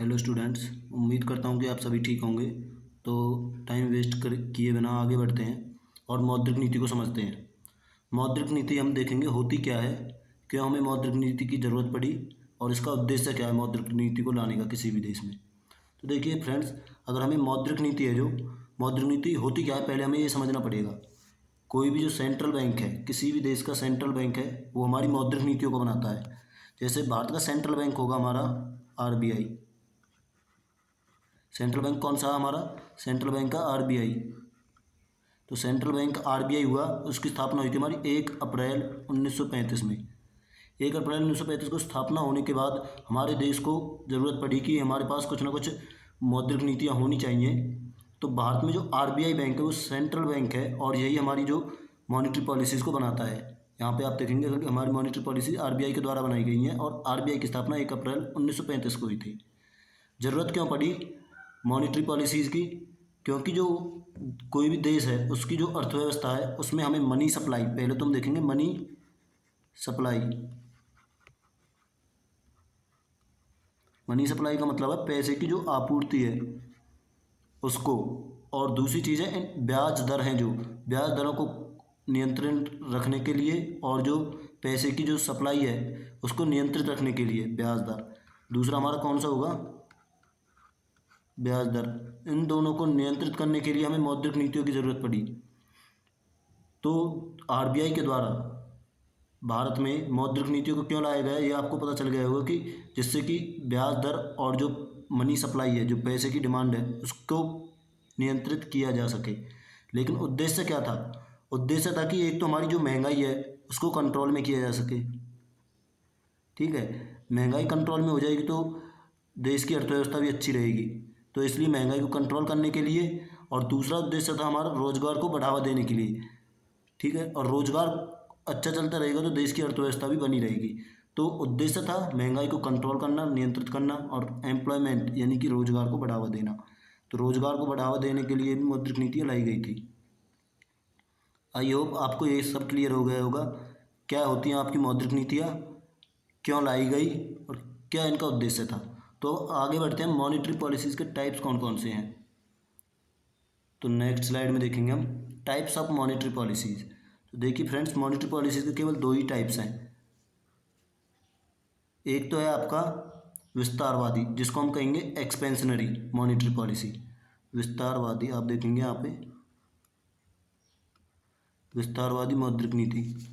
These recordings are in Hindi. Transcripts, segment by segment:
हेलो स्टूडेंट्स, उम्मीद करता हूँ कि आप सभी ठीक होंगे। तो टाइम वेस्ट कर किए बिना आगे बढ़ते हैं और मौद्रिक नीति को समझते हैं। मौद्रिक नीति हम देखेंगे होती क्या है, क्यों हमें मौद्रिक नीति की ज़रूरत पड़ी और इसका उद्देश्य क्या है मौद्रिक नीति को लाने का किसी भी देश में। तो देखिए फ्रेंड्स, अगर हमें मौद्रिक नीति है, जो मौद्रिक नीति होती क्या है, पहले हमें ये समझना पड़ेगा। कोई भी जो सेंट्रल बैंक है, किसी भी देश का सेंट्रल बैंक है, वो हमारी मौद्रिक नीतियों को बनाता है। जैसे भारत का सेंट्रल बैंक होगा हमारा RBI। सेंट्रल बैंक कौन सा है हमारा? सेंट्रल बैंक का RBI। तो सेंट्रल बैंक RBI हुआ, उसकी स्थापना हुई थी हमारी 1 अप्रैल 1935 में। 1 अप्रैल 1935 को स्थापना होने के बाद हमारे देश को ज़रूरत पड़ी कि हमारे पास कुछ ना कुछ मौद्रिक नीतियाँ होनी चाहिए। तो भारत में जो RBI बैंक है वो सेंट्रल बैंक है और यही हमारी जो मॉनेटरी पॉलिसीज़ को बनाता है। यहाँ पे आप देखेंगे कि हमारी मॉनेटरी पॉलिसी RBI के द्वारा बनाई गई हैं और RBI की स्थापना 1 अप्रैल 1935 को हुई थी। ज़रूरत क्यों पड़ी मॉनेटरी पॉलिसीज़ की? क्योंकि जो कोई भी देश है उसकी जो अर्थव्यवस्था है उसमें हमें मनी सप्लाई, पहले तो हम देखेंगे मनी सप्लाई। मनी सप्लाई का मतलब है पैसे की जो आपूर्ति है उसको, और दूसरी चीज़ है ब्याज दर हैं, जो ब्याज दरों को नियंत्रण रखने के लिए और जो पैसे की जो सप्लाई है उसको नियंत्रित रखने के लिए ब्याज दर। दूसरा हमारा कौन सा होगा? ब्याज दर। इन दोनों को नियंत्रित करने के लिए हमें मौद्रिक नीतियों की ज़रूरत पड़ी। तो RBI के द्वारा भारत में मौद्रिक नीतियों को क्यों लाया गया, ये आपको पता चल गया होगा कि जिससे कि ब्याज दर और जो मनी सप्लाई है, जो पैसे की डिमांड है, उसको नियंत्रित किया जा सके। लेकिन उद्देश्य क्या था? उद्देश्य था कि एक तो हमारी जो महंगाई है उसको कंट्रोल में किया जा सके। ठीक है, महंगाई कंट्रोल में हो जाएगी तो देश की अर्थव्यवस्था भी अच्छी रहेगी। तो इसलिए महंगाई को कंट्रोल करने के लिए, और दूसरा उद्देश्य था हमारा रोजगार को बढ़ावा देने के लिए। ठीक है, और रोजगार अच्छा चलता रहेगा तो देश की अर्थव्यवस्था भी बनी रहेगी। तो उद्देश्य था महंगाई को कंट्रोल करना, नियंत्रित करना और एम्प्लॉयमेंट यानी कि रोजगार को बढ़ावा देना। तो रोजगार को बढ़ावा देने के लिए भी मौद्रिक नीतियाँ लाई गई थी। आई होप आपको ये सब क्लियर हो गया होगा क्या होती हैं आपकी मौद्रिक नीतियाँ, क्यों लाई गई और क्या इनका उद्देश्य था। तो आगे बढ़ते हैं, मॉनेटरी पॉलिसीज़ के टाइप्स कौन कौन से हैं। तो नेक्स्ट स्लाइड में देखेंगे हम टाइप्स ऑफ मॉनेटरी पॉलिसीज़। तो देखिए फ्रेंड्स, मॉनेटरी पॉलिसीज़ के केवल 2 ही टाइप्स हैं। एक तो है आपका विस्तारवादी, जिसको हम कहेंगे एक्सपेंशनरी मॉनेटरी पॉलिसी। विस्तारवादी आप देखेंगे यहाँ पे, विस्तारवादी मौद्रिक नीति।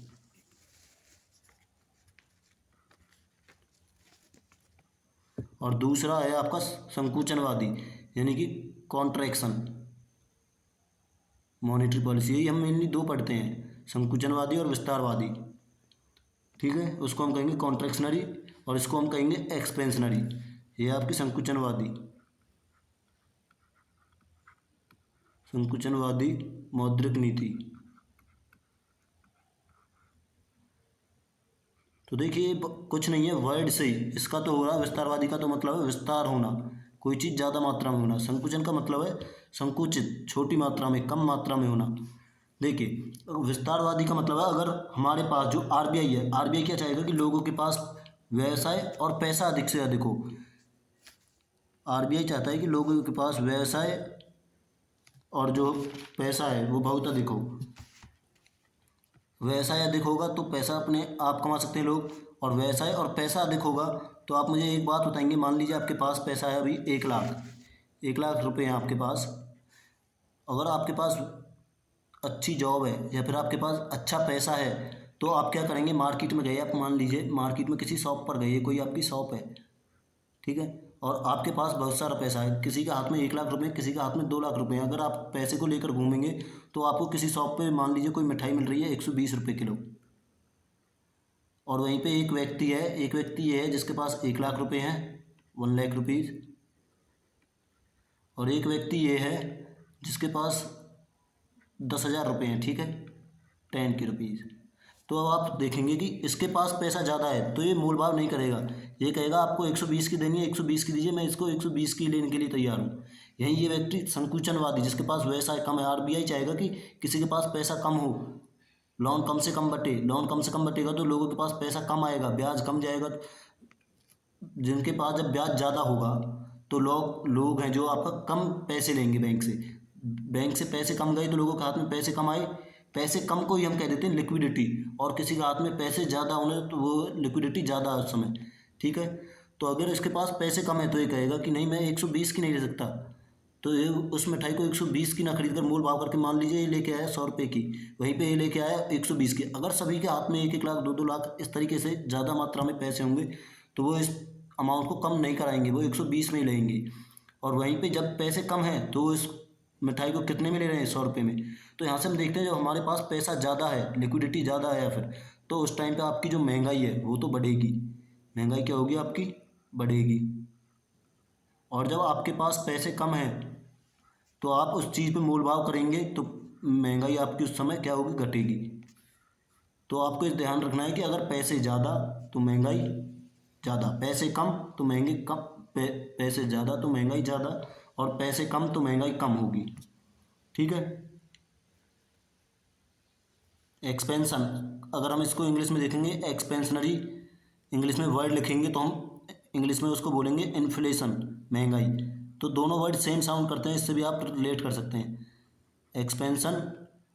और दूसरा है आपका संकुचनवादी यानी कि कॉन्ट्रैक्शन मॉनेटरी पॉलिसी। यही हम मेनली 2 पढ़ते हैं, संकुचनवादी और विस्तारवादी। ठीक है, उसको हम कहेंगे कॉन्ट्रैक्शनरी और इसको हम कहेंगे एक्सपेंशनरी। ये आपकी संकुचनवादी मौद्रिक नीति। तो देखिए कुछ नहीं है, वर्ड से ही इसका तो हो रहा है। विस्तारवादी का तो मतलब है विस्तार होना, कोई चीज़ ज़्यादा मात्रा में होना। संकुचन का मतलब है संकुचित, छोटी मात्रा में, कम मात्रा में होना। देखिए विस्तारवादी का मतलब है अगर हमारे पास जो RBI है, RBI क्या चाहेगा कि लोगों के पास व्यवसाय और पैसा अधिक से अधिक हो। RBI चाहता है कि लोगों के पास व्यवसाय और जो पैसा है वो बहुत अधिक हो। व्यवसाय अधिक होगा तो पैसा अपने आप कमा सकते हैं लोग, और व्यवसाय और पैसा अधिक होगा तो आप मुझे एक बात बताएंगे, मान लीजिए आपके पास पैसा है अभी 1 लाख रुपए हैं आपके पास। अगर आपके पास अच्छी जॉब है या फिर आपके पास अच्छा पैसा है तो आप क्या करेंगे? मार्केट में गए, आप मान लीजिए मार्केट में किसी शॉप पर गए, कोई आपकी शॉप है, ठीक है, और आपके पास बहुत सारा पैसा है। किसी के हाथ में 1 लाख रुपए, किसी के हाथ में 2 लाख रुपए हैं। अगर आप पैसे को लेकर घूमेंगे तो आपको किसी शॉप पे मान लीजिए कोई मिठाई मिल रही है 120 रुपये किलो, और वहीं पे एक व्यक्ति ये है जिसके पास 1 लाख रुपए हैं, 1 लाख रुपीज़, और एक व्यक्ति ये है जिसके पास 10,000 रुपये हैं। ठीक है, 10 की रुपीज़। तो अब आप देखेंगे कि इसके पास पैसा ज़्यादा है तो ये मोल भाव नहीं करेगा, ये कहेगा आपको 120 की देनी है, 120 की दीजिए, मैं इसको 120 की लेने के लिए तैयार हूँ। यही ये व्यक्ति संकुचनवादी, जिसके पास व्यवसाय कम है, RBI चाहेगा कि किसी के पास पैसा कम हो, लोन कम से कम बटे। लोन कम से कम बटेगा तो लोगों के पास पैसा कम आएगा, ब्याज कम जाएगा। जिनके पास जब ब्याज ज़्यादा होगा तो लोग हैं जो आपका कम पैसे लेंगे बैंक से पैसे कम गए तो लोगों के हाथ में पैसे कम आए। पैसे कम को ही हम कह देते हैं लिक्विडिटी, और किसी के हाथ में पैसे ज़्यादा होने तो वो लिक्विडिटी ज़्यादा है उस समय। ठीक है, तो अगर इसके पास पैसे कम है तो ये कहेगा कि नहीं मैं 120 की नहीं ले सकता, तो ये उस मिठाई को 120 की ना खरीद कर मोल भाव करके, मान लीजिए ये लेके आया 100 रुपये की, वहीं पे ये लेके आया 120 की। अगर सभी के हाथ में 1-1 लाख 2-2 लाख इस तरीके से ज़्यादा मात्रा में पैसे होंगे तो वो इस अमाउंट को कम नहीं कराएंगे, वो 120 में ही लेंगे। और वहीं पे जब पैसे कम हैं तो वो इस मिठाई को कितने में ले रहे हैं, 100 रुपये में। तो यहाँ से हम देखते हैं जब हमारे पास पैसा ज़्यादा है, लिक्विडिटी ज़्यादा है, या फिर तो उस टाइम पे आपकी जो महंगाई है वो तो बढ़ेगी। महंगाई क्या होगी आपकी, बढ़ेगी। और जब आपके पास पैसे कम हैं तो आप उस चीज़ पे मोल भाव करेंगे तो महंगाई आपकी उस समय क्या होगी, घटेगी। तो आपको इस ध्यान रखना है कि अगर पैसे ज़्यादा तो महंगाई ज़्यादा, पैसे कम तो महंगी कम, पैसे ज़्यादा तो महंगाई ज़्यादा, और पैसे कम तो महंगाई कम होगी। ठीक है। एक्सपेंशन, अगर हम इसको इंग्लिश में देखेंगे एक्सपेंशनरी, इंग्लिश में वर्ड लिखेंगे तो हम इंग्लिश में उसको बोलेंगे इन्फ्लेशन, महंगाई। तो दोनों वर्ड सेम साउंड करते हैं, इससे भी आप रिलेट कर सकते हैं। एक्सपेंशन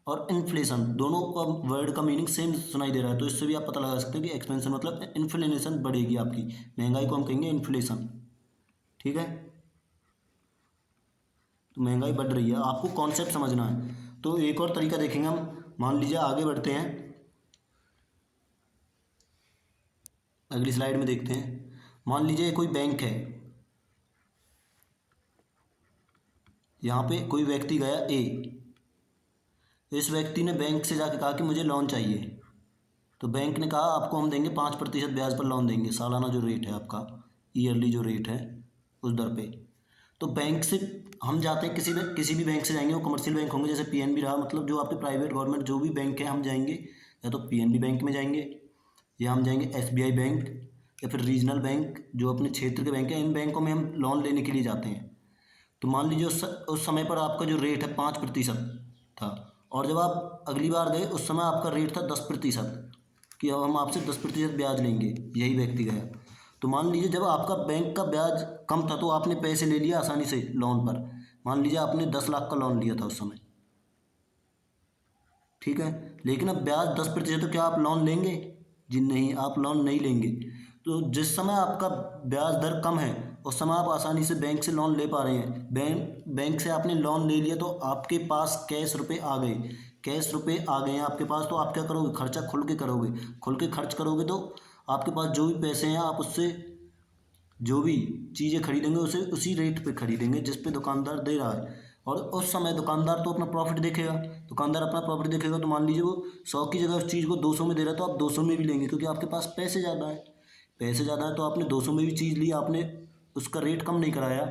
और इन्फ्लेशन दोनों का वर्ड का मीनिंग सेम सुनाई दे रहा है, तो इससे भी आप पता लगा सकते हैं कि एक्सपेंशन मतलब इन्फ्लेशन बढ़ेगी आपकी, महंगाई को हम कहेंगे इन्फ्लेशन। ठीक है, तो महंगाई बढ़ रही है, आपको कॉन्सेप्ट समझना है। तो एक और तरीका देखेंगे हम, मान लीजिए आगे बढ़ते हैं, अगली स्लाइड में देखते हैं। मान लीजिए कोई बैंक है, यहाँ पे कोई व्यक्ति गया ए, इस व्यक्ति ने बैंक से जाके कहा कि मुझे लोन चाहिए। तो बैंक ने कहा आपको हम देंगे 5% ब्याज पर लोन देंगे, सालाना जो रेट है आपका, ईयरली जो रेट है उस दर पे। तो बैंक से हम जाते हैं, किसी भी बैंक से जाएंगे, वो कमर्शियल बैंक होंगे जैसे पीएनबी रहा, मतलब जो आपके प्राइवेट गवर्नमेंट जो भी बैंक है हम जाएंगे, या तो पीएनबी बैंक में जाएंगे, या हम जाएंगे एसबीआई बैंक, या फिर रीजनल बैंक जो अपने क्षेत्र के बैंक हैं, इन बैंकों में हम लोन लेने के लिए जाते हैं। तो मान लीजिए उस समय पर आपका जो रेट है 5% था, और जब आप अगली बार गए उस समय आपका रेट था 10%, कि अब हम आपसे 10% ब्याज लेंगे, यही व्यक्ति गया। तो मान लीजिए जब आपका बैंक का ब्याज कम था तो आपने पैसे ले लिया आसानी से लोन पर, मान लीजिए आपने 10 लाख का लोन लिया था उस समय। ठीक है, लेकिन अब ब्याज 10%, तो क्या आप लोन लेंगे, जी नहीं, आप लोन नहीं लेंगे। तो जिस समय आपका ब्याज दर कम है उस समय आप आसानी से बैंक से लोन ले पा रहे हैं, बैंक से आपने लोन ले लिया तो आपके पास कैश रुपए आ गए, कैश रुपए आ गए हैं आपके पास, तो आप क्या करोगे, खर्चा खुल के करोगे, खुल के खर्च करोगे, तो आपके पास जो भी पैसे हैं आप उससे जो भी चीज़ें खरीदेंगे उसे उसी रेट पे खरीदेंगे जिस पे दुकानदार दे रहा है। और उस समय दुकानदार तो अपना प्रॉफिट देखेगा, दुकानदार अपना प्रॉफिट देखेगा, तो मान लीजिए वो 100 की जगह उस चीज़ को 200 में दे रहा है तो आप 200 में भी लेंगे, क्योंकि आपके पास पैसे ज़्यादा है। पैसे ज़्यादा है तो आपने 200 में भी चीज़ ली, आपने उसका रेट कम नहीं कराया,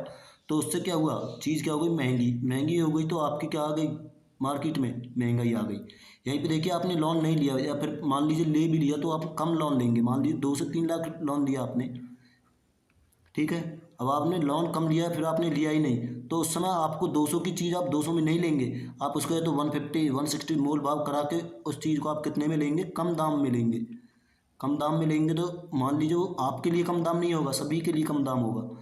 तो उससे क्या हुआ, चीज़ क्या हो गई, महंगी, महंगी हो गई, तो आपकी क्या आ गई, मार्केट में महंगाई आ गई। यहीं पे देखिए आपने लोन नहीं लिया, या फिर मान लीजिए ले भी लिया तो आप कम लोन लेंगे, मान लीजिए 2 से 3 लाख लोन लिया आपने। ठीक है, अब आपने लोन कम लिया फिर आपने लिया ही नहीं, तो उस समय आपको 200 की चीज़ आप 200 में नहीं लेंगे, आप उसको या तो 150 160 मोल भाव करा के उस चीज़ को आप कितने में लेंगे, कम दाम में लेंगे। कम दाम में लेंगे तो मान लीजिए वो आपके लिए कम दाम नहीं होगा, सभी के लिए कम दाम होगा।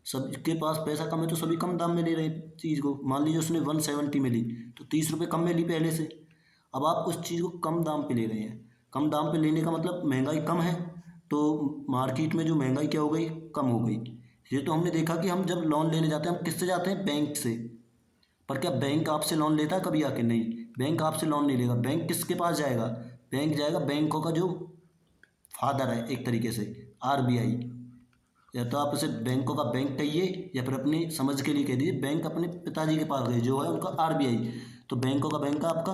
सबके पास पैसा कम है तो सभी कम दाम में ले रहे हैं चीज़ को। मान लीजिए उसने 170 में ली तो 30 रुपये कम में ली पहले से, अब आप उस चीज़ को कम दाम पे ले रहे हैं। कम दाम पे लेने का मतलब महंगाई कम है, तो मार्केट में जो महंगाई क्या हो गई, कम हो गई। ये तो हमने देखा कि हम जब लोन लेने जाते हैं हम किससे जाते हैं, बैंक से। पर क्या बैंक आपसे लोन लेता है कभी आके, नहीं, बैंक आपसे लोन नहीं लेगा। बैंक किसके पास जाएगा, बैंक जाएगा बैंकों का जो फादर है एक तरीके से, आरबीआई, या तो आप उसे बैंकों का बैंक कहिए या फिर अपनी समझ के लिए कह दीजिए, बैंक अपने पिताजी के पास गए जो है उनका आरबीआई, तो बैंकों का बैंक है आपका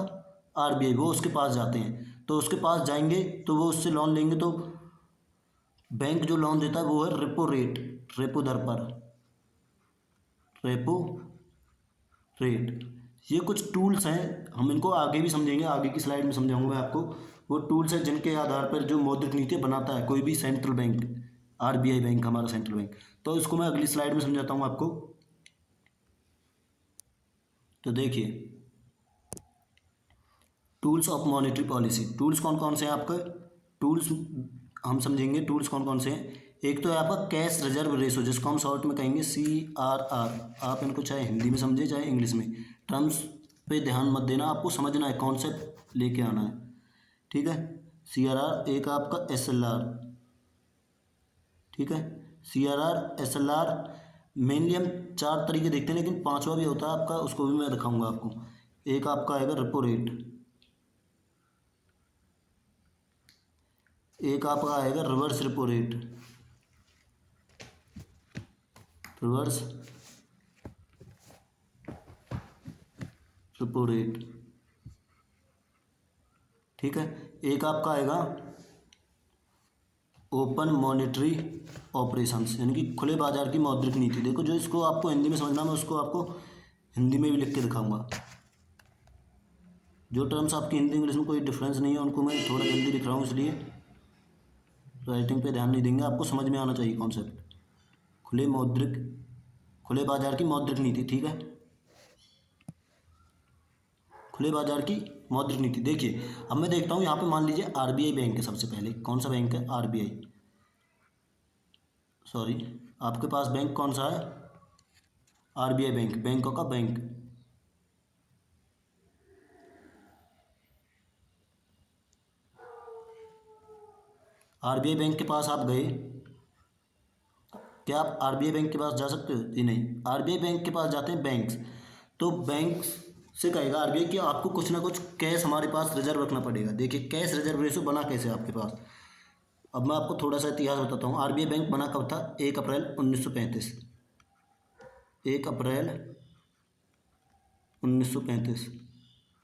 आरबीआई, वो उसके पास जाते हैं। तो उसके पास जाएंगे तो वो उससे लोन लेंगे, तो बैंक जो लोन देता है वो है रेपो रेट, रेपो दर पर, रेपो रेट। ये कुछ टूल्स हैं, हम इनको आगे भी समझेंगे, आगे की स्लाइड में समझाऊंगा मैं आपको। वो टूल्स हैं जिनके आधार पर जो मौद्रिक नीति बनाता है कोई भी सेंट्रल बैंक, आरबीआई बैंक हमारा सेंट्रल बैंक। तो इसको मैं अगली स्लाइड में समझाता हूँ आपको। तो देखिए, tools of monetary policy, tools कौन कौन से हैं आपके, टूल्स हम समझेंगे टूल्स कौन कौन से हैं। एक तो है आपका कैश रिजर्व रेशो, जिसको हम शॉर्ट में कहेंगे CRR। आप इनको चाहे हिंदी में समझे चाहे इंग्लिश में, टर्म्स पे ध्यान मत देना, आपको समझना है, कॉन्सेप्ट लेके आना है, ठीक है। CRR एक आपका SLR, ठीक है। CRR SLR मेनली हम 4 तरीके देखते हैं, लेकिन 5वां भी होता है आपका, उसको भी मैं दिखाऊंगा आपको। एक आपका आएगा रेपो रेट, एक आपका आएगा reverse repo rate, reverse repo rate, ठीक है। एक आपका आएगा ओपन मॉनेटरी ऑपरेशंस, यानी कि खुले बाजार की मौद्रिक नीति। देखो जो इसको आपको हिंदी में समझना, मैं उसको आपको हिंदी में भी लिख के दिखाऊंगा। जो टर्म्स आपकी हिंदी इंग्लिश में कोई डिफरेंस नहीं है, उनको मैं थोड़ा जल्दी लिख रहा हूँ, इसलिए राइटिंग पे ध्यान नहीं देंगे, आपको समझ में आना चाहिए कॉन्सेप्ट। खुले बाजार की मौद्रिक नीति, ठीक है। खुले बाजार की मौद्रिक नीति। देखिए अब मैं देखता हूँ यहाँ पे, मान लीजिए RBI बैंक है सबसे पहले। कौन सा बैंक है? RBI, सॉरी, आपके पास बैंक कौन सा है? RBI बैंक, बैंकों का बैंक। RBI बैंक के पास आप गए, क्या आप RBI बैंक के पास जा सकते हो? जी नहीं। RBI बैंक के पास जाते हैं बैंक्स, तो बैंक से कहेगा RBI कि आपको कुछ ना कुछ कैश हमारे पास रिजर्व रखना पड़ेगा। देखिए कैश रिजर्व रेशो बना कैसे आपके पास, अब मैं आपको थोड़ा सा इतिहास बताता हूँ। RBI बैंक बना कब था? 1 अप्रैल 1935, 1 अप्रैल 1935,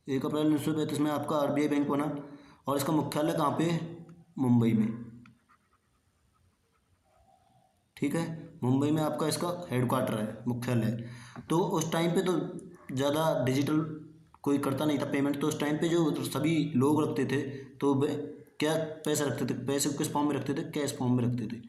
1 अप्रैल 1935 में आपका RBI बैंक बना, और इसका मुख्यालय कहाँ पे? मुंबई में, ठीक है। मुंबई में आपका इसका हेडक्वार्टर है, मुख्यालय। तो उस टाइम पे तो ज़्यादा डिजिटल कोई करता नहीं था पेमेंट, तो उस टाइम पे जो सभी लोग रखते थे, तो क्या पैसे रखते थे? पैसे किस फॉर्म में रखते थे? कैश फॉर्म में रखते थे।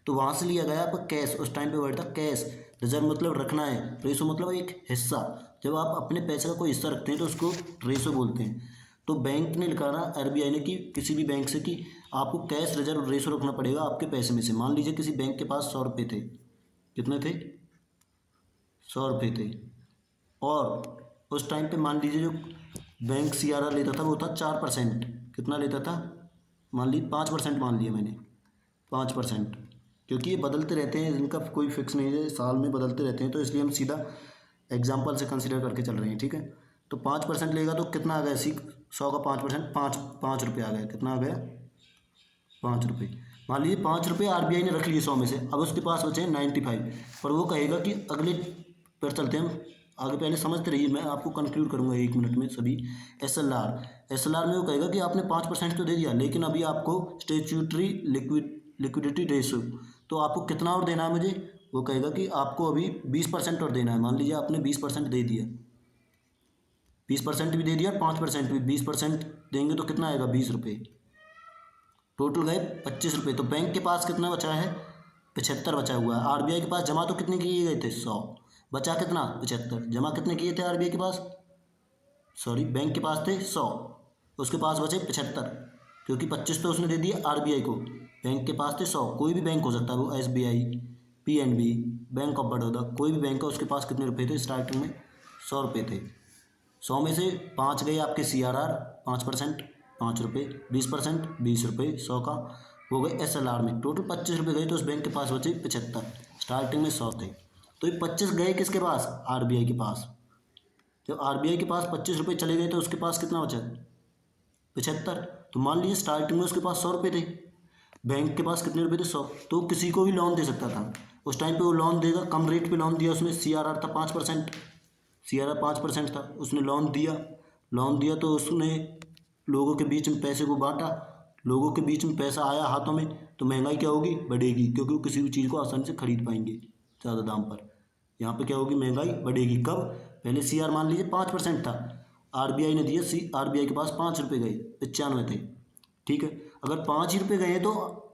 तो वहाँ से लिया गया आपका कैश। उस टाइम पे वर्ड था कैश। रिजर्व मतलब रखना है, रेशो मतलब एक हिस्सा। जब आप अपने पैसे का कोई हिस्सा रखते हैं तो उसको रेशो बोलते हैं। तो बैंक ने लिखा ना, RBI ने, कि किसी भी बैंक से कि आपको कैश रिजर्व रेशो रखना पड़ेगा आपके पैसे में से। मान लीजिए किसी बैंक के पास 100 रुपये थे, कितने थे? 100 रुपये थे, और उस टाइम पे मान लीजिए जो बैंक CRR लेता था वो था 4%। कितना लेता था? मान ली 5% मान लिया मैंने, 5%, क्योंकि ये बदलते रहते हैं, इनका कोई फिक्स नहीं है, साल में बदलते रहते हैं, तो इसलिए हम सीधा एग्जाम्पल से कंसिडर करके चल रहे हैं, ठीक है। तो 5% लेगा तो कितना आ गया? 100 का 5%, 5 रुपये आ गया। कितना आ गया? 5 रुपये। मान लीजिए 5 रुपये RBI ने रख लिए 100 में से, अब उसके पास बचे 95, पर वो कहेगा कि अगले पर चलते हैं हम आगे, पहले समझते रहिए, मैं आपको कंक्लूड करूंगा 1 मिनट में सभी। SLR में वो कहेगा कि आपने 5% तो दे दिया, लेकिन अभी आपको स्टेच्यूटरी लिक्विडिटी रेशो, तो आपको कितना और देना है मुझे? वो कहेगा कि आपको अभी 20% और देना है। मान लीजिए आपने 20% दे दिया, 20% भी दे दिया, 5% भी। 20% देंगे तो कितना आएगा? 20 रुपये। टोटल गए 25 रुपये। तो बैंक के पास कितना बचा है? 75 बचा हुआ है। RBI के पास जमा तो कितने किए गए थे? 100। बचा कितना? 75। जमा कितने किए थे RBI के पास? सॉरी, बैंक के पास थे 100, उसके पास बचे 75, क्योंकि 25 तो उसने दे दिए RBI को। बैंक के पास थे 100, कोई भी बैंक हो सकता है, वो SBI, PNB, bank of Baroda, कोई भी बैंक है, उसके पास कितने रुपये थे स्टार्टिंग में? 100 रुपये थे। 100 में से 5 गए आपके CRR, 5%, 5 रुपये, 20%, 20 रुपये, 100 का हो गए SLR में। टोटल 25 रुपये गए, तो उस बैंक के पास बचे 75। स्टार्टिंग में 100 थे, तो ये 25 गए किसके पास? RBI के पास। जब RBI के पास 25 रुपये चले गए तो उसके पास कितना बचा? 75। तो मान लीजिए स्टार्टिंग में उसके पास 100 रुपये थे, बैंक के पास कितने रुपये थे? 100। तो किसी को भी लोन दे सकता था उस टाइम पे, वो लोन देगा, कम रेट पे लोन दिया उसने। CRR था 5%, CRR 5% था, उसने लोन दिया तो उसने लोगों के बीच में पैसे को बांटा, लोगों के बीच में पैसा आया हाथों में, तो महंगाई क्या होगी? बढ़ेगी, क्योंकि वो किसी भी चीज़ को आसानी से खरीद पाएंगे ज़्यादा दाम पर। यहाँ पे क्या होगी? महंगाई बढ़ेगी। कब? पहले CR मान लीजिए 5% था, RBI ने दिया, RBI के पास 5 रुपये गए, 95 थे, ठीक है। अगर 5 ही रुपये गए तो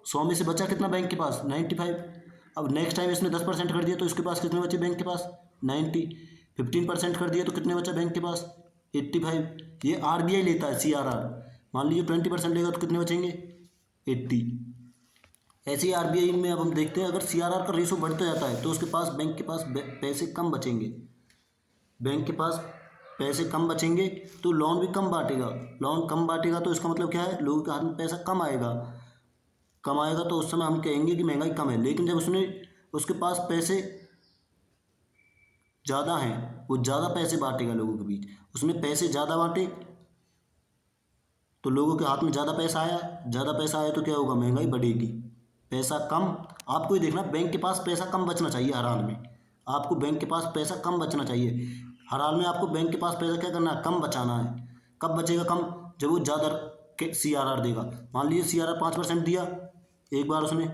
100 में से बचा कितना बैंक के पास? 95। अब नेक्स्ट टाइम इसने 10% कर दिया तो इसके पास कितने बचे बैंक के पास? 90। 15% कर दिया तो कितने बचा बैंक के पास? 85। ये RBI लेता है CRR। मान लीजिए 20% लेगा तो कितने बचेंगे? 80। ऐसे ही आरबीआई में अब हम देखते हैं, अगर सीआरआर का रेशो बढ़ता जाता है तो उसके पास, बैंक के पास पैसे कम बचेंगे। बैंक के पास पैसे कम बचेंगे तो लोन भी कम बांटेगा। लोन कम बांटेगा तो इसका मतलब क्या है, लोगों के हाथ में पैसा कम आएगा। कम आएगा तो उस समय हम कहेंगे कि महंगाई कम है। लेकिन जब उसके पास पैसे ज़्यादा हैं, वो ज़्यादा पैसे बांटेगा लोगों के बीच, उसने पैसे ज़्यादा बांटे तो लोगों के हाथ में ज़्यादा पैसा आया। ज़्यादा पैसा आया तो क्या होगा, महंगाई बढ़ेगी। पैसा कम, आपको ये देखना, बैंक के पास पैसा कम बचना चाहिए हर हाल में। आपको बैंक के पास पैसा कम बचना चाहिए हर हाल में। आपको बैंक के पास पैसा क्या करना है, कम बचाना है। कब बचेगा कम, जब वो ज़्यादा के सीआरआर देगा। मान लीजिए सीआरआर 5% दिया एक बार उसने,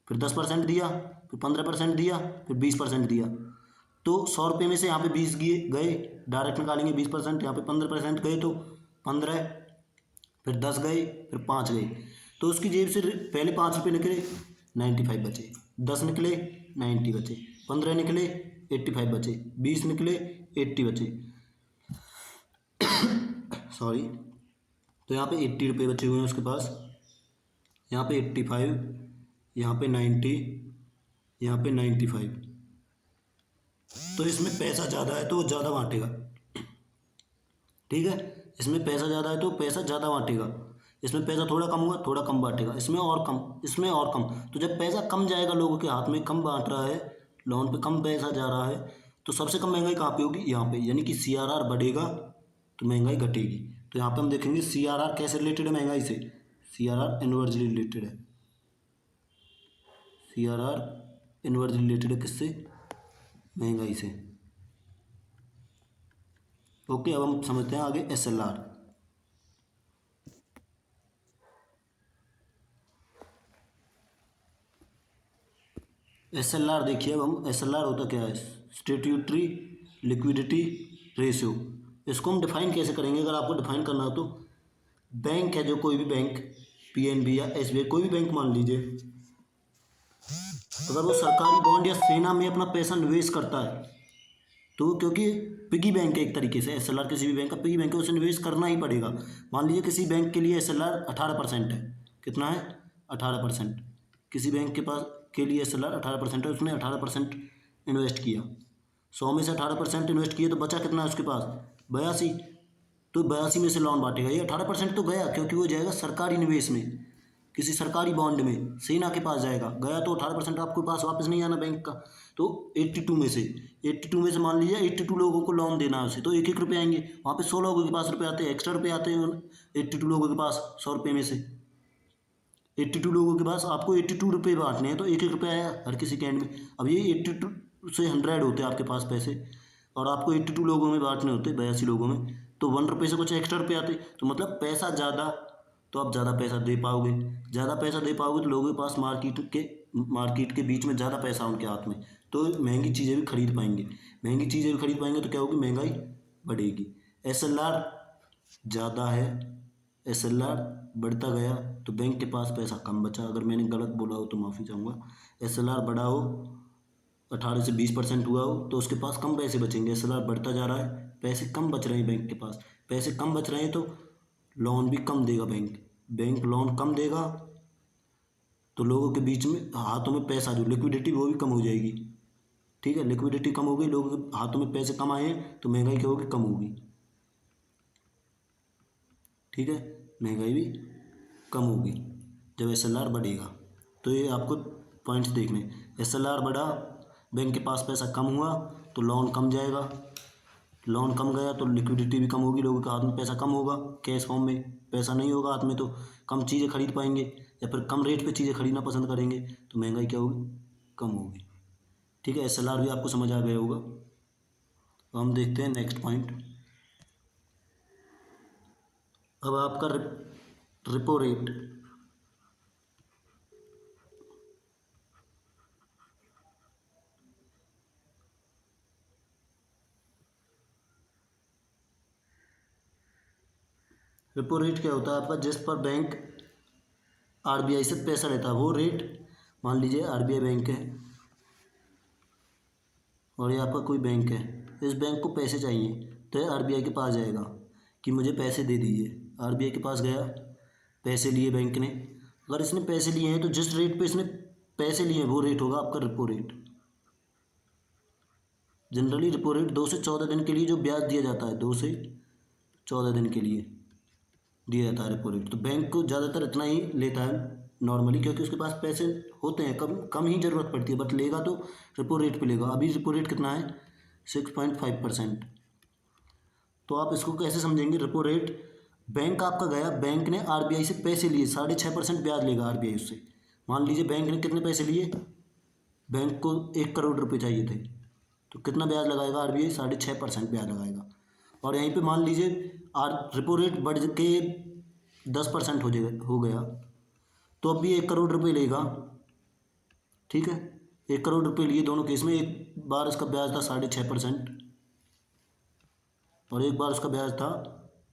फिर 10% दिया, फिर 15% दिया, फिर 20% दिया। तो 100 रुपये में से यहाँ पे 20 गए, डायरेक्ट निकालेंगे 20%, यहाँ पे 15% गए तो 15, फिर 10 गए, फिर 5 गए। तो उसकी जेब से पहले 5 रुपये निकले, 95 बचे। 10 निकले, 90 बचे। 15 निकले, 85 बचे। 20 निकले, 80 बचे। सॉरी। तो यहाँ पे 80 रुपये बचे हुए हैं उसके पास, यहाँ पे 85, यहाँ पे 90, यहाँ पे 95। तो इसमें पैसा ज़्यादा है तो वो ज़्यादा बांटेगा। ठीक है, इसमें पैसा ज़्यादा है तो पैसा ज़्यादा बांटेगा। इसमें पैसा थोड़ा कम हुआ, थोड़ा कम बांटेगा। इसमें और कम, इसमें और कम। तो जब पैसा कम जाएगा लोगों के हाथ में, कम बांट रहा है, लोन पे कम पैसा जा रहा है, तो सबसे कम महंगाई कहाँ पे होगी, यहाँ पे। यानी कि सीआरआर बढ़ेगा तो महंगाई घटेगी। तो यहाँ पे हम देखेंगे सीआरआर कैसे रिलेटेड है महंगाई से। सीआरआर इनवर्सली रिलेटेड है। सीआरआर इनवर्सली रिलेटेड है किससे, महंगाई से। ओके, अब हम समझते हैं आगे एसएलआर। एसएलआर देखिए, अब हम एसएलआर होता क्या है, स्टैट्यूटरी लिक्विडिटी रेशियो। इसको हम डिफाइन कैसे करेंगे, अगर आपको डिफाइन करना हो तो, बैंक है जो, कोई भी बैंक, पीएनबी या एसबीआई, कोई भी बैंक मान लीजिए, अगर वो सरकारी बॉन्ड या सेना में अपना पैसा निवेश करता है तो, क्योंकि पिगी बैंक है एक तरीके से, एसएलआर किसी भी बैंक का पिगी बैंक है, उसे निवेश करना ही पड़ेगा। मान लीजिए किसी बैंक के लिए एसएलआर 18% है। कितना है, 18%। किसी बैंक के पास के लिए एसएलआर 18% है, उसने 18% इन्वेस्ट किया। 100 में से 18% इन्वेस्ट किया तो बचा कितना है उसके पास, 82। तो 82 में से लोन बांटेगा। ये 18% तो गया, क्योंकि वो जाएगा सरकारी निवेश में, किसी सरकारी बॉन्ड में, सेना के पास जाएगा। गया तो 18% आपके पास वापस नहीं आना बैंक का। तो 82 में से मान लीजिए 82 लोगों को लोन देना है उसे, तो 1-1 रुपये आएंगे। वहाँ पे 100 लोगों के पास रुपये आते हैं, एक्स्ट्रा रुपये आते हैं 82 लोगों के पास। 100 रुपये में से 82 लोगों के पास आपको 82 रुपये बांटने हैं, तो 1-1 रुपये आया हर किसी के एंड में। अब ये 82 से 100 होते हैं आपके पास पैसे, और आपको 82 लोगों में बांटने होते, 82 लोगों में, तो 1 रुपये से कुछ एक्स्ट्रा रुपये आते। तो मतलब पैसा ज़्यादा, तो आप ज़्यादा पैसा दे पाओगे। ज़्यादा पैसा दे पाओगे तो लोगों के पास मार्केट के बीच में ज़्यादा पैसा उनके हाथ में, तो महंगी चीज़ें भी खरीद पाएंगे। महंगी चीज़ें भी खरीद पाएंगे तो क्या होगी, महंगाई बढ़ेगी। एसएलआर ज़्यादा है, एसएलआर बढ़ता गया तो बैंक के पास पैसा कम बचा। अगर मैंने गलत बोला हो तो माफ़ी चाहूँगा। एसएलआर बढ़ा हो, 18 से 20% हुआ हो, तो उसके पास कम पैसे बचेंगे। एसएलआर बढ़ता जा रहा है, पैसे कम बच रहे हैं बैंक के पास। पैसे कम बच रहे हैं तो लोन भी कम देगा बैंक लोन कम देगा, तो लोगों के बीच में हाथों में पैसा, जो लिक्विडिटी, वो भी कम हो जाएगी। ठीक है, लिक्विडिटी कम हो गई, लोगों के हाथों में पैसे कम आए हैं, तो महंगाई क्या होगी, कम होगी। ठीक है, महंगाई भी कम होगी जब एसएलआर बढ़ेगा। तो ये आपको पॉइंट्स देखने, एसएलआर बढ़ा, बैंक के पास पैसा कम हुआ तो लोन कम जाएगा। लोन कम गया तो लिक्विडिटी भी कम होगी, लोगों के हाथ में पैसा कम होगा, कैश फॉर्म में पैसा नहीं होगा हाथ में, तो कम चीज़ें खरीद पाएंगे या फिर कम रेट पे चीज़ें खरीदना पसंद करेंगे, तो महंगाई क्या होगी, कम होगी। ठीक है, एसएलआर भी आपको समझ आ गया होगा। तो हम देखते हैं नेक्स्ट पॉइंट। अब आपका रिपो रेट, रिपो रेट क्या होता है आपका, जिस पर बैंक आरबीआई से पैसा लेता है, वो रेट। मान लीजिए आरबीआई बैंक है और ये आपका कोई बैंक है, इस बैंक को पैसे चाहिए तो ये आरबीआई के पास जाएगा कि मुझे पैसे दे दीजिए। आरबीआई के पास गया, पैसे लिए बैंक ने, अगर इसने पैसे लिए हैं तो जिस रेट पे इसने पैसे लिए हैं वो रेट होगा आपका repo rate. Generally repo rate 2 से 14 दिन के लिए जो ब्याज दिया जाता है, 2 से 14 दिन के लिए दिया जाता है रेपो रेट। तो बैंक को ज़्यादातर इतना ही लेता है नॉर्मली, क्योंकि उसके पास पैसे होते हैं, कम कम ही ज़रूरत पड़ती है, बट लेगा तो रेपो रेट पे लेगा। अभी रेपो रेट कितना है? 6.5%। तो आप इसको कैसे समझेंगे? रेपो रेट, बैंक आपका गया, बैंक ने आरबीआई से पैसे लिए, 6.5% ब्याज लेगा आरबीआई उससे। मान लीजिए बैंक ने कितने पैसे लिए, बैंक को 1 करोड़ रुपये चाहिए थे, तो कितना ब्याज लगाएगा आरबीआई? 6.5% ब्याज लगाएगा। और यहीं पे मान लीजिए रेपो रेट बढ़ के 10% हो गया, तो अब भी 1 करोड़ रुपये लेगा। ठीक है, 1 करोड़ रुपये लिए दोनों केस में। एक बार इसका ब्याज था 6.5%, और एक बार उसका ब्याज था,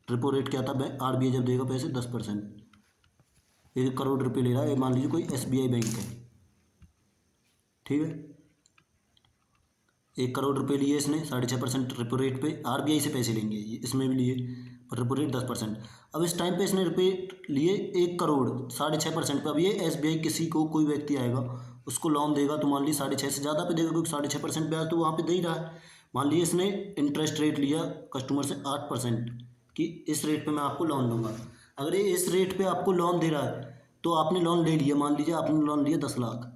रेपो रेट क्या था आरबीआई जब देगा पैसे? 10%। 1 करोड़ रुपये ले रहा है, मान लीजिए कोई एसबीआई बैंक है। ठीक है, 1 करोड़ रुपये लिए इसने 6.5% रेपो रेट पे, आरबीआई से पैसे लेंगे इसमें भी लिए, पर रेपो रेट 10%। अब इस टाइम पे इसने रुपये लिए 1 करोड़ 6.5% पे। अब ये एसबीआई किसी को, कोई व्यक्ति आएगा उसको लोन देगा, तो मान लीजिए 6.5 से ज़्यादा पे देगा, क्योंकि 6.5% ब्याज तो वहाँ पे दे ही रहा है। मान लीजिए इसने इंटरेस्ट रेट लिया कस्टमर से 8% कि इस रेट पे मैं आपको लोन दूंगा। अगर ये इस रेट पे आपको लोन दे रहा है, तो आपने लोन ले लिया, मान लीजिए आपने लोन लिया 10 लाख।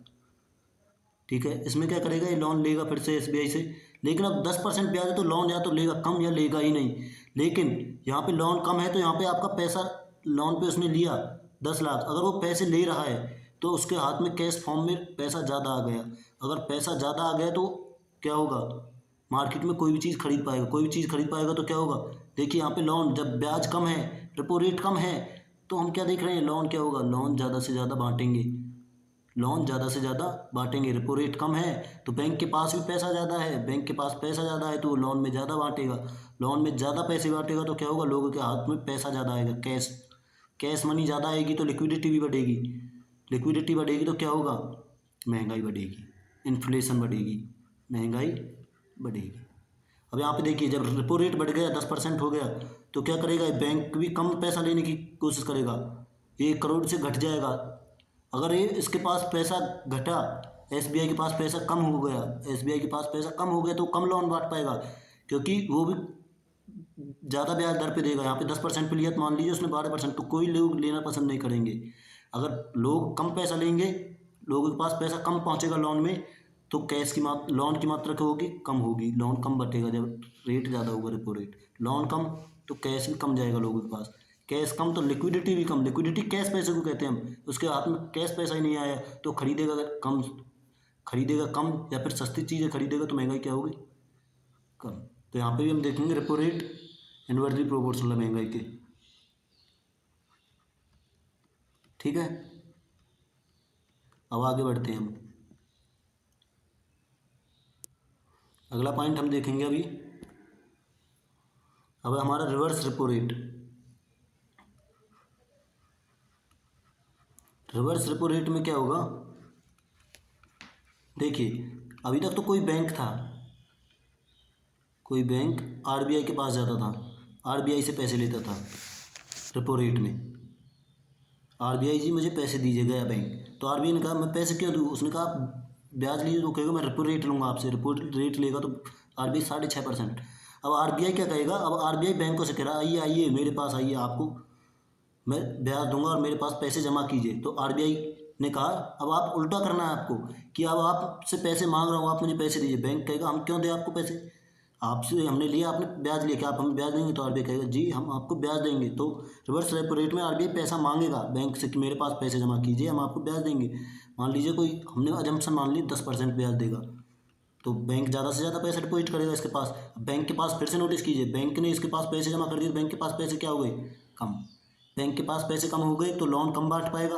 ठीक है, इसमें क्या करेगा, ये लोन लेगा फिर से एसबीआई से, लेकिन अब 10% ब्याज है तो लोन या तो लेगा कम या लेगा ही नहीं। लेकिन यहाँ पे लोन कम है, तो यहाँ पे आपका पैसा, लोन पे उसने लिया 10 लाख, अगर वो पैसे ले रहा है तो उसके हाथ में कैश फॉर्म में पैसा ज़्यादा आ गया। अगर पैसा ज़्यादा आ गया तो क्या होगा, मार्केट में कोई भी चीज़ खरीद पाएगा, कोई भी चीज़ खरीद पाएगा तो क्या होगा। देखिए यहाँ पे लोन, जब ब्याज कम है, रेपो रेट कम है, तो हम क्या देख रहे हैं, लोन क्या होगा, लोन ज़्यादा से ज़्यादा बांटेंगे, लोन ज़्यादा से ज़्यादा बांटेंगे। रेपो रेट कम है तो बैंक के पास भी पैसा ज़्यादा है, बैंक के पास पैसा ज़्यादा है तो वो लोन में ज़्यादा बांटेगा, लोन में ज़्यादा पैसे बांटेगा तो क्या होगा, लोगों के हाथ में पैसा ज़्यादा आएगा, कैश कैश मनी ज़्यादा आएगी, तो लिक्विडिटी भी बढ़ेगी। लिक्विडिटी बढ़ेगी तो क्या होगा, महंगाई बढ़ेगी, इन्फ्लेशन बढ़ेगी, महंगाई बढ़ेगी। अब यहाँ पे देखिए, जब रेपो रेट बढ़ गया, 10% हो गया, तो क्या करेगा, बैंक भी कम पैसा लेने की कोशिश करेगा, 1 करोड़ से घट जाएगा। अगर ये इसके पास पैसा घटा, एसबीआई के पास पैसा कम हो गया, एसबीआई के पास पैसा कम हो गया, तो कम लोन बांट पाएगा, क्योंकि वो भी ज़्यादा ब्याज दर पे देगा। यहाँ पे 10% पे लिया, तो मान लीजिए उसने 12%, तो कोई लोग लेना पसंद नहीं करेंगे। अगर लोग कम पैसा लेंगे, लोगों के पास पैसा कम पहुँचेगा लोन में, तो कैश की मात्रा, लोन की मात्रा क्या होगी, कम होगी, लोन कम बटेगा। जब रेट ज़्यादा होगा, रेपो रेट, लोन कम, तो कैश भी कम जाएगा लोगों के पास, कैश कम तो लिक्विडिटी भी कम। लिक्विडिटी कैश पैसे को कहते हैं हम, उसके हाथ में कैश पैसा ही नहीं आया, तो खरीदेगा, अगर कम खरीदेगा, कम या फिर सस्ती चीज़ें खरीदेगा, तो महंगाई क्या होगी, कम। तो यहाँ पे भी हम देखेंगे रेपो रेट इनवर्सली प्रोपोर्शनल है महंगाई के। ठीक है, अब आगे बढ़ते हैं हम। अगला पॉइंट हम देखेंगे अभी, अब हमारा reverse repo rate. Reverse repo rate में क्या होगा, देखिए अभी तक तो कोई बैंक था, कोई बैंक आरबीआई के पास जाता था, आरबीआई से पैसे लेता था रेपो रेट में, आरबीआई जी मुझे पैसे दीजिए, गया बैंक, तो आरबीआई ने कहा मैं पैसे क्यों दूँ, उसने कहा ब्याज लीजिए, तो कहेगा मैं रेपो रेट लूँगा आपसे, रेपो रेट लेगा तो आरबीआई 6.5%। अब आरबीआई क्या कहेगा, अब आरबीआई बैंकों से कह रहा है आइए आइए मेरे पास आइए, आपको मैं ब्याज दूंगा और मेरे पास पैसे जमा कीजिए। तो आरबीआई ने कहा अब आप उल्टा करना है आपको, कि अब आपसे पैसे मांग रहा हूँ, आप मुझे पैसे दीजिए। बैंक कहेगा हम क्यों दें आपको पैसे, आपसे हमने लिया, आपने ब्याज लिया, क्या आप हमें ब्याज देंगे, तो आरबीआई कहेगा जी हम आपको ब्याज देंगे। तो रिवर्स रेपो रेट में आरबीआई पैसा मांगेगा बैंक से कि मेरे पास पैसे जमा कीजिए, हम आपको ब्याज देंगे। मान लीजिए कोई, हमने अजम्पशन मान ली 10% ब्याज देगा, तो बैंक ज़्यादा से ज़्यादा पैसे डिपॉजिट करेगा इसके पास। बैंक के पास फिर से नोटिस कीजिए, बैंक ने इसके पास पैसे जमा कर दिए, तो बैंक के पास पैसे क्या हो गए, कम। बैंक के पास पैसे कम हो गए तो लोन कम बांट पाएगा,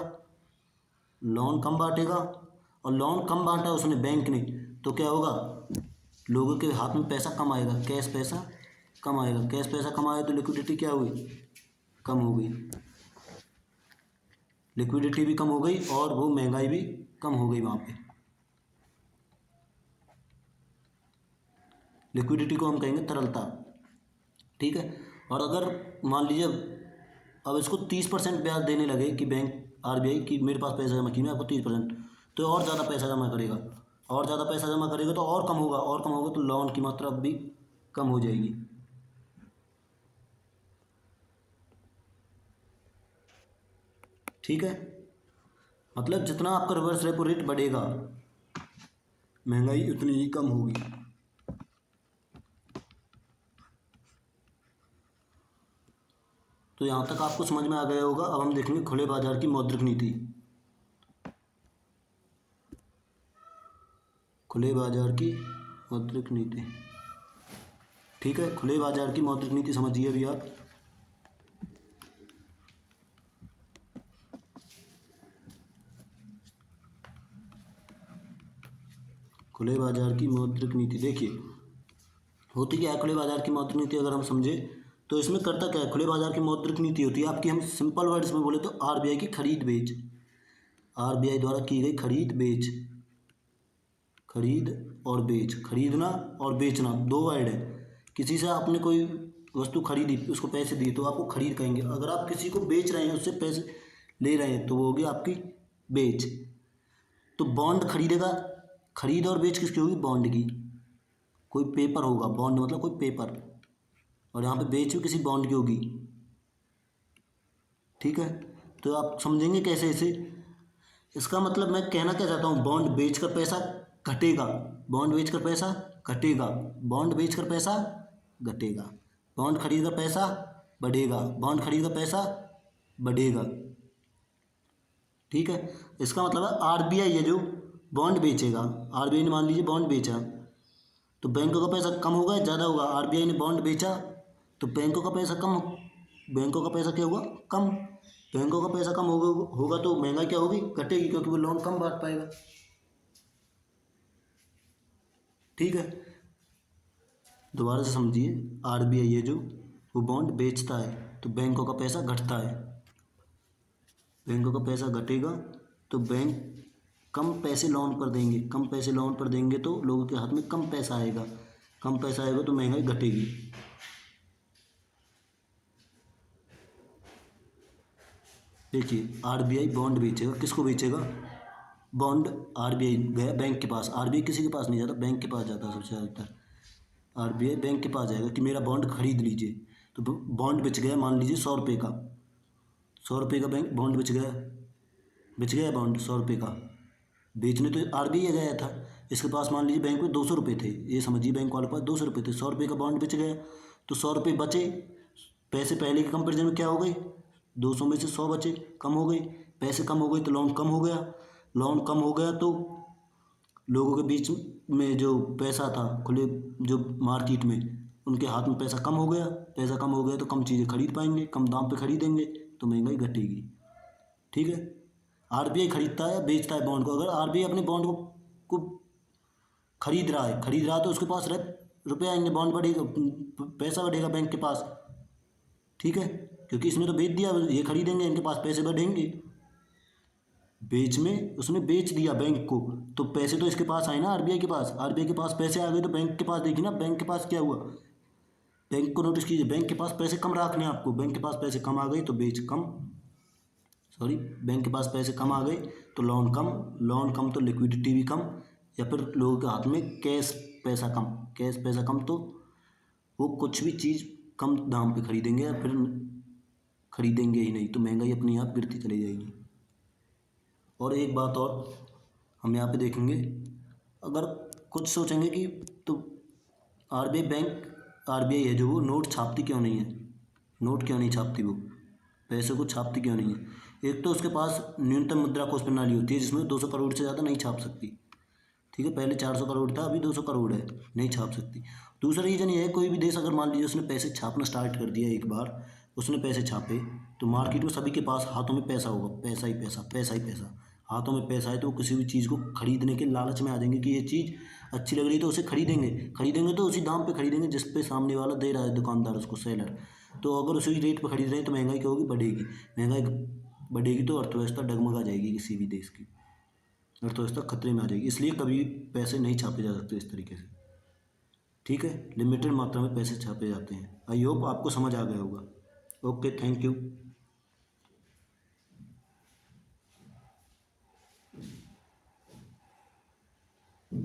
लोन कम बांटेगा, और लोन कम बांटा उसने बैंक ने, तो क्या होगा, लोगों के हाथ में पैसा कम आएगा, कैश पैसा कम आएगा, कैश पैसा कम आया तो लिक्विडिटी क्या हुई, कम हो गई, लिक्विडिटी भी कम हो गई और वो महंगाई भी कम हो गई वहाँ पे। लिक्विडिटी को हम कहेंगे तरलता। ठीक है, और अगर मान लीजिए अब इसको 30% ब्याज देने लगे कि बैंक आरबीआई कि मेरे पास पैसा जमा किया आपको 30%, तो और ज़्यादा पैसा जमा करेगा, और ज़्यादा पैसा जमा करेगा तो और कम होगा, और कम होगा तो लोन की मात्रा अब भी कम हो जाएगी। ठीक है, मतलब जितना आपका रिवर्स रेपो रेट बढ़ेगा महंगाई उतनी ही कम होगी। तो यहाँ तक आपको समझ में आ गया होगा। अब हम देखेंगे खुले बाजार की मौद्रिक नीति। खुले बाजार की मौद्रिक नीति, ठीक है, खुले बाजार की मौद्रिक नीति समझिए अभी आप। खुले बाजार की मौद्रिक नीति देखिए होती क्या है। खुले बाजार की मौद्रिक नीति अगर हम समझे तो इसमें करता क्या है। खुले बाजार की मौद्रिक नीति होती है आपकी, हम सिंपल वर्ड्स में बोले तो आरबीआई की खरीद बेच, आरबीआई द्वारा की गई खरीद बेच, खरीद और बेच, खरीदना और बेचना दो वर्ड है। किसी से आपने कोई वस्तु खरीदी, उसको पैसे दिए तो आपको खरीद कहेंगे। अगर आप किसी को बेच रहे हैं, उससे पैसे ले रहे हैं, तो वो होगी आपकी बेच। तो बॉन्ड खरीदेगा, खरीद और बेच किसकी होगी, बॉन्ड की। कोई पेपर होगा, बॉन्ड मतलब कोई पेपर, और यहाँ पे बेच भी किसी बॉन्ड की होगी। ठीक है, तो आप समझेंगे कैसे इसे। इसका मतलब मैं कहना क्या चाहता हूँ, बॉन्ड बेचकर पैसा घटेगा, बॉन्ड बेचकर पैसा घटेगा, बॉन्ड बेचकर पैसा घटेगा, बॉन्ड खरीद कर पैसा बढ़ेगा, बॉन्ड खरीद कर पैसा बढ़ेगा। ठीक है, इसका मतलब है आरबीआई है जो बॉन्ड बेचेगा, आरबीआई ने मान लीजिए बॉन्ड बेचा तो बैंकों का पैसा कम होगा ज़्यादा होगा। आरबीआई ने बॉन्ड बेचा तो बैंकों का पैसा कम, बैंकों का पैसा क्या होगा, कम। बैंकों का पैसा कम होगा तो महंगाई क्या होगी, घटेगी, क्योंकि वो लोन कम बांट पाएगा। ठीक है, दोबारा से समझिए। आरबीआई है जो वो बॉन्ड बेचता है तो बैंकों का पैसा घटता है, बैंकों का पैसा घटेगा तो बैंक कम पैसे लोन पर देंगे, कम पैसे लोन पर देंगे तो लोगों के हाथ में कम पैसा आएगा, कम पैसा आएगा तो महंगाई घटेगी। देखिए आरबीआई बॉन्ड बेचेगा, किसको बेचेगा, बॉन्ड। आरबीआई गया बैंक के पास, आरबीआई किसी के पास नहीं जाता, बैंक के पास जाता है सबसे ज़्यादातर। आरबीआई बैंक के पास जाएगा कि मेरा बॉन्ड खरीद लीजिए, तो बॉन्ड बेच गया मान लीजिए 100 रुपये का, 100 रुपये का बैंक बॉन्ड बेच गया बॉन्ड 100 रुपये का। बेचने तो आरबीआई गया था, इसके पास मान लीजिए बैंक में 200 रुपये थे, ये समझिए बैंक वाले पास 200 रुपये थे, 100 रुपये का बॉन्ड बेच गया तो 100 रुपये बचे। पैसे पहले के कंपेरिजन में क्या हो गए, 200 में से 100 बचे, कम हो गए, पैसे कम हो गए तो लोन कम हो गया, लोन कम हो गया तो लोगों के बीच में जो पैसा था खुले जो मार्केट में, उनके हाथ में पैसा कम हो गया, पैसा कम हो गया तो कम चीज़ें खरीद पाएंगे, कम दाम पे खरीदेंगे तो महंगाई घटेगी। ठीक है, आरबीआई खरीदता है बेचता है बॉन्ड को। अगर आरबीआई अपने बॉन्ड को खरीद रहा है, तो उसके पास रुपये आएंगे, बॉन्ड बढ़ेगा, पैसा बढ़ेगा बैंक के पास। ठीक है, क्योंकि इसने तो बेच दिया, ये खरीदेंगे, इनके पास पैसे बढ़ेंगे। बेच में उसने बेच दिया बैंक को तो पैसे तो इसके पास आए ना, आरबीआई के पास, आरबीआई के पास पैसे आ गए तो बैंक के पास देखिए ना, बैंक के पास क्या हुआ, बैंक को नोटिस कीजिए, बैंक के पास पैसे कम रखने हैं आपको, बैंक के पास पैसे कम आ गए तो बेच कम, सॉरी बैंक के पास पैसे कम आ गए तो लोन कम, लोन कम तो लिक्विडिटी भी कम, या फिर लोगों के हाथ में कैश पैसा कम, कैश पैसा कम तो वो कुछ भी चीज़ कम दाम पे खरीदेंगे या फिर खरीदेंगे ही नहीं, तो महंगाई अपने आप गिरती चली जाएगी। और एक बात और हम यहाँ पे देखेंगे, अगर कुछ सोचेंगे कि तो आरबीआई है जो वो नोट छापती क्यों नहीं है, नोट क्यों नहीं छापती, वो पैसे को छापती क्यों नहीं है। एक तो उसके पास न्यूनतम मुद्रा कोष प्रणाली होती है जिसमें 200 करोड़ से ज़्यादा नहीं छाप सकती। ठीक है, पहले 400 करोड़ था, अभी 200 करोड़ है, नहीं छाप सकती। दूसरा रीज़न ये है, कोई भी देश अगर मान लीजिए उसने पैसे छापना स्टार्ट कर दिया, एक बार उसने पैसे छापे तो मार्केट में सभी के पास हाथों में पैसा होगा, पैसा ही पैसा, पैसा ही पैसा, हाथों में पैसा है तो वो किसी भी चीज़ को खरीदने के लालच में आ जाएंगे कि ये चीज़ अच्छी लग रही है तो उसे खरीदेंगे, खरीदेंगे तो उसी दाम पे खरीदेंगे जिस पे सामने वाला दे रहा है, दुकानदार उसको, सेलर। तो अगर उसी रेट पे खरीद रहे हैं तो महंगाई क्या होगी, बढ़ेगी, महंगाई बढ़ेगी तो अर्थव्यवस्था डगमगा जाएगी, किसी भी देश की अर्थव्यवस्था खतरे में आ जाएगी। इसलिए कभी पैसे नहीं छापे जा सकते इस तरीके से। ठीक है, लिमिटेड मात्रा में पैसे छापे जाते हैं। आई होप आपको समझ आ गया होगा। Okay, thank you.